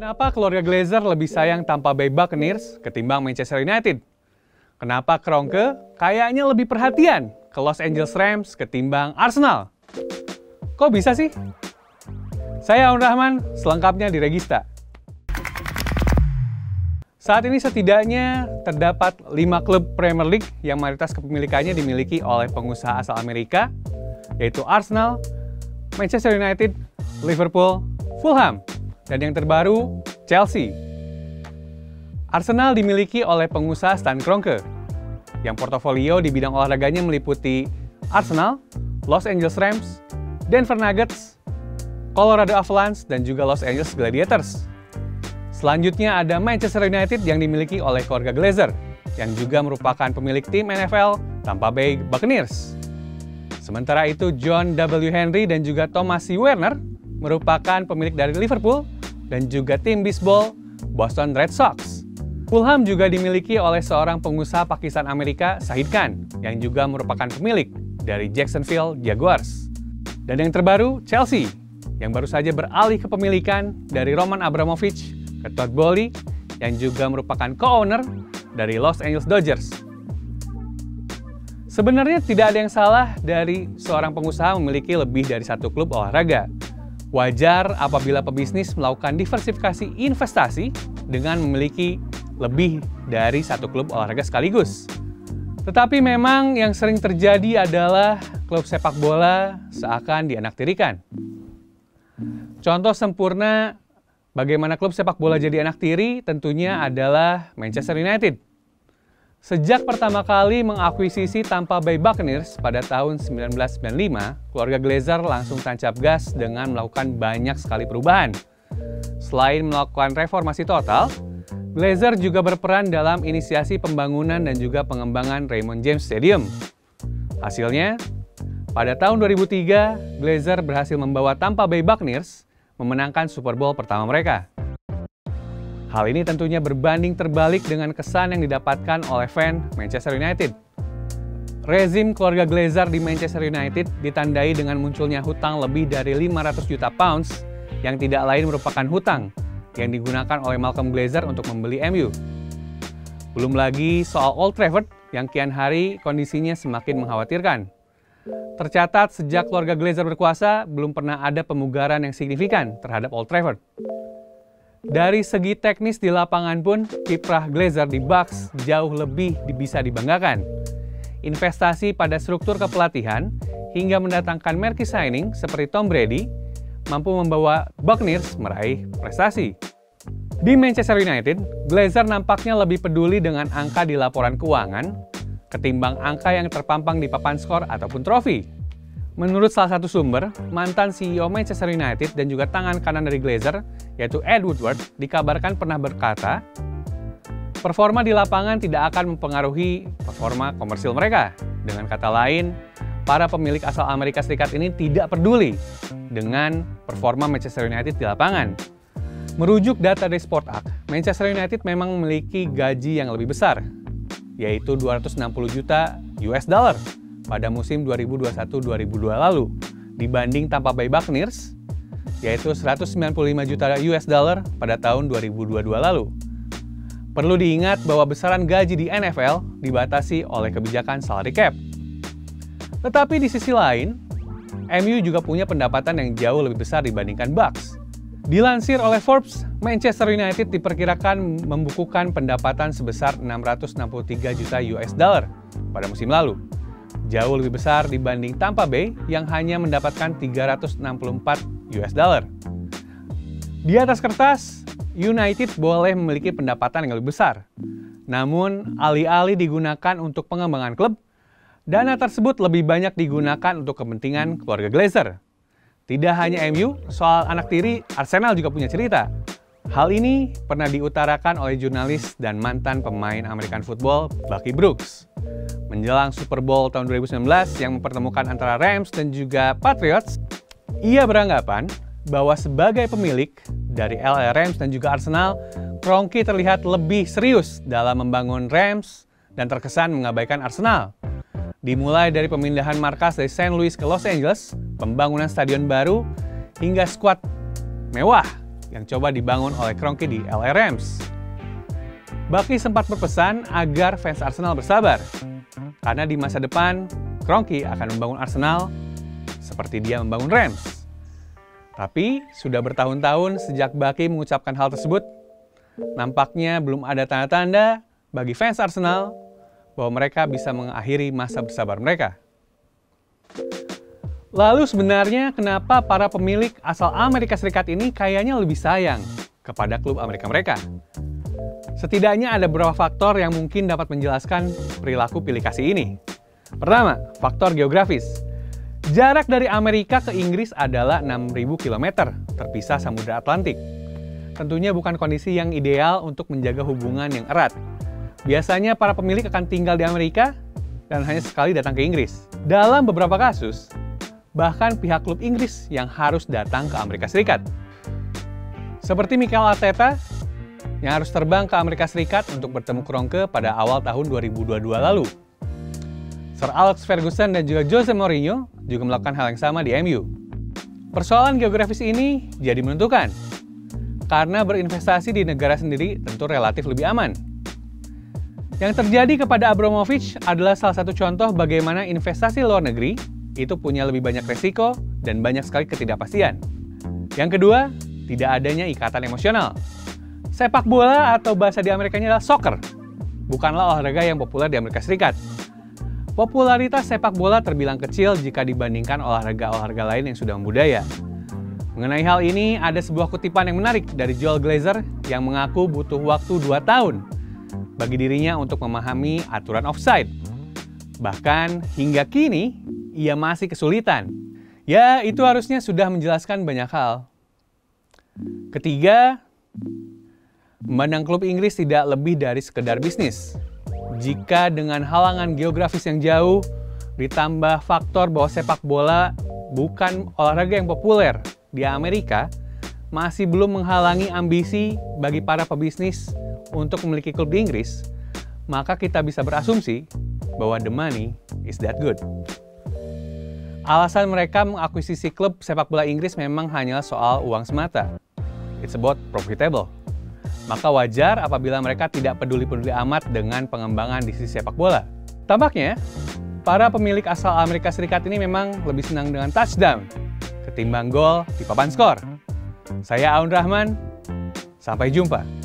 Kenapa keluarga Glazer lebih sayang Tampa Bay Buccaneers ketimbang Manchester United? Kenapa Kroenke kayaknya lebih perhatian ke Los Angeles Rams ketimbang Arsenal? Kok bisa sih? Saya Aun Rahman, selengkapnya di Regista. Saat ini setidaknya terdapat 5 klub Premier League yang mayoritas kepemilikannya dimiliki oleh pengusaha asal Amerika, yaitu Arsenal, Manchester United, Liverpool, Fulham, dan yang terbaru, Chelsea. Arsenal dimiliki oleh pengusaha Stan Kroenke, yang portofolio di bidang olahraganya meliputi Arsenal, Los Angeles Rams, Denver Nuggets, Colorado Avalanche, dan juga Los Angeles Gladiators. Selanjutnya ada Manchester United yang dimiliki oleh keluarga Glazer, yang juga merupakan pemilik tim NFL Tampa Bay Buccaneers. Sementara itu, John W. Henry dan juga Thomas C. Werner merupakan pemilik dari Liverpool dan juga tim bisbol Boston Red Sox. Fulham juga dimiliki oleh seorang pengusaha Pakistan Amerika, Shahid Khan, yang juga merupakan pemilik dari Jacksonville Jaguars. Dan yang terbaru, Chelsea, yang baru saja beralih kepemilikan dari Roman Abramovich ke Todd Boehly, yang juga merupakan co-owner dari Los Angeles Dodgers. Sebenarnya tidak ada yang salah dari seorang pengusaha memiliki lebih dari satu klub olahraga. Wajar apabila pebisnis melakukan diversifikasi investasi dengan memiliki lebih dari satu klub olahraga sekaligus. Tetapi memang yang sering terjadi adalah klub sepak bola seakan dianaktirikan. Contoh sempurna bagaimana klub sepak bola jadi anak tiri tentunya adalah Manchester United. Sejak pertama kali mengakuisisi Tampa Bay Buccaneers pada tahun 1995, keluarga Glazer langsung tancap gas dengan melakukan banyak sekali perubahan. Selain melakukan reformasi total, Glazer juga berperan dalam inisiasi pembangunan dan juga pengembangan Raymond James Stadium. Hasilnya, pada tahun 2003, Glazer berhasil membawa Tampa Bay Buccaneers memenangkan Super Bowl pertama mereka. Hal ini tentunya berbanding terbalik dengan kesan yang didapatkan oleh fan Manchester United. Rezim keluarga Glazer di Manchester United ditandai dengan munculnya hutang lebih dari 500 juta pounds yang tidak lain merupakan hutang yang digunakan oleh Malcolm Glazer untuk membeli MU. Belum lagi soal Old Trafford yang kian hari kondisinya semakin mengkhawatirkan. Tercatat sejak keluarga Glazer berkuasa, belum pernah ada pemugaran yang signifikan terhadap Old Trafford. Dari segi teknis di lapangan pun, kiprah Glazer di Bucks jauh lebih bisa dibanggakan. Investasi pada struktur kepelatihan hingga mendatangkan marquee signing seperti Tom Brady mampu membawa Buccaneers meraih prestasi. Di Manchester United, Glazer nampaknya lebih peduli dengan angka di laporan keuangan ketimbang angka yang terpampang di papan skor ataupun trofi. Menurut salah satu sumber, mantan CEO Manchester United dan juga tangan kanan dari Glazer, yaitu Ed Woodward, dikabarkan pernah berkata, performa di lapangan tidak akan mempengaruhi performa komersil mereka. Dengan kata lain, para pemilik asal Amerika Serikat ini tidak peduli dengan performa Manchester United di lapangan. Merujuk data dari Sportac, Manchester United memang memiliki gaji yang lebih besar, yaitu 260 juta US dollar pada musim 2021-2022 lalu dibanding Tampa Bay Buccaneers, yaitu 195 juta US dollar pada tahun 2022 lalu. Perlu diingat bahwa besaran gaji di NFL dibatasi oleh kebijakan salary cap. Tetapi di sisi lain, MU juga punya pendapatan yang jauh lebih besar dibandingkan Bucks. Dilansir oleh Forbes, Manchester United diperkirakan membukukan pendapatan sebesar 663 juta US dollar pada musim lalu. Jauh lebih besar dibanding Tampa Bay yang hanya mendapatkan 364 US dollar. Di atas kertas, United boleh memiliki pendapatan yang lebih besar. Namun, alih-alih digunakan untuk pengembangan klub, dana tersebut lebih banyak digunakan untuk kepentingan keluarga Glazer. Tidak hanya MU, soal anak tiri, Arsenal juga punya cerita. Hal ini pernah diutarakan oleh jurnalis dan mantan pemain American Football, Bucky Brooks. Menjelang Super Bowl tahun 2019 yang mempertemukan antara Rams dan juga Patriots, ia beranggapan bahwa sebagai pemilik dari LA Rams dan juga Arsenal, Kroenke terlihat lebih serius dalam membangun Rams dan terkesan mengabaikan Arsenal. Dimulai dari pemindahan markas dari St. Louis ke Los Angeles, pembangunan stadion baru, hingga skuad mewah yang coba dibangun oleh Kroenke di LA Rams. Bucky sempat berpesan agar fans Arsenal bersabar, karena di masa depan Kroenke akan membangun Arsenal seperti dia membangun Rams. Tapi sudah bertahun-tahun sejak Bucky mengucapkan hal tersebut, nampaknya belum ada tanda-tanda bagi fans Arsenal bahwa mereka bisa mengakhiri masa bersabar mereka. Lalu sebenarnya kenapa para pemilik asal Amerika Serikat ini kayaknya lebih sayang kepada klub Amerika mereka? Setidaknya ada beberapa faktor yang mungkin dapat menjelaskan perilaku pilih kasih ini. Pertama, faktor geografis. Jarak dari Amerika ke Inggris adalah 6.000 km, terpisah Samudra Atlantik. Tentunya bukan kondisi yang ideal untuk menjaga hubungan yang erat. Biasanya para pemilik akan tinggal di Amerika dan hanya sekali datang ke Inggris. Dalam beberapa kasus, bahkan pihak klub Inggris yang harus datang ke Amerika Serikat. Seperti Mikel Arteta, yang harus terbang ke Amerika Serikat untuk bertemu Kroenke pada awal tahun 2022 lalu. Sir Alex Ferguson dan juga Jose Mourinho juga melakukan hal yang sama di MU. Persoalan geografis ini jadi menentukan, karena berinvestasi di negara sendiri tentu relatif lebih aman. Yang terjadi kepada Abramovich adalah salah satu contoh bagaimana investasi luar negeri itu punya lebih banyak resiko dan banyak sekali ketidakpastian. Yang kedua, tidak adanya ikatan emosional. Sepak bola atau bahasa di Amerikanya adalah soccer, bukanlah olahraga yang populer di Amerika Serikat. Popularitas sepak bola terbilang kecil jika dibandingkan olahraga-olahraga lain yang sudah membudaya. Mengenai hal ini, ada sebuah kutipan yang menarik dari Joel Glazer yang mengaku butuh waktu 2 tahun bagi dirinya untuk memahami aturan offside. Bahkan hingga kini, ia masih kesulitan. Ya, itu harusnya sudah menjelaskan banyak hal. Ketiga, memandang klub Inggris tidak lebih dari sekedar bisnis. Jika dengan halangan geografis yang jauh, ditambah faktor bahwa sepak bola bukan olahraga yang populer di Amerika, masih belum menghalangi ambisi bagi para pebisnis untuk memiliki klub di Inggris, maka kita bisa berasumsi bahwa the money is that good. Alasan mereka mengakuisisi klub sepak bola Inggris memang hanyalah soal uang semata. It's about profitable. Maka wajar apabila mereka tidak peduli-peduli amat dengan pengembangan di sisi sepak bola. Tampaknya, para pemilik asal Amerika Serikat ini memang lebih senang dengan touchdown ketimbang gol di papan skor. Saya Aun Rahman, sampai jumpa.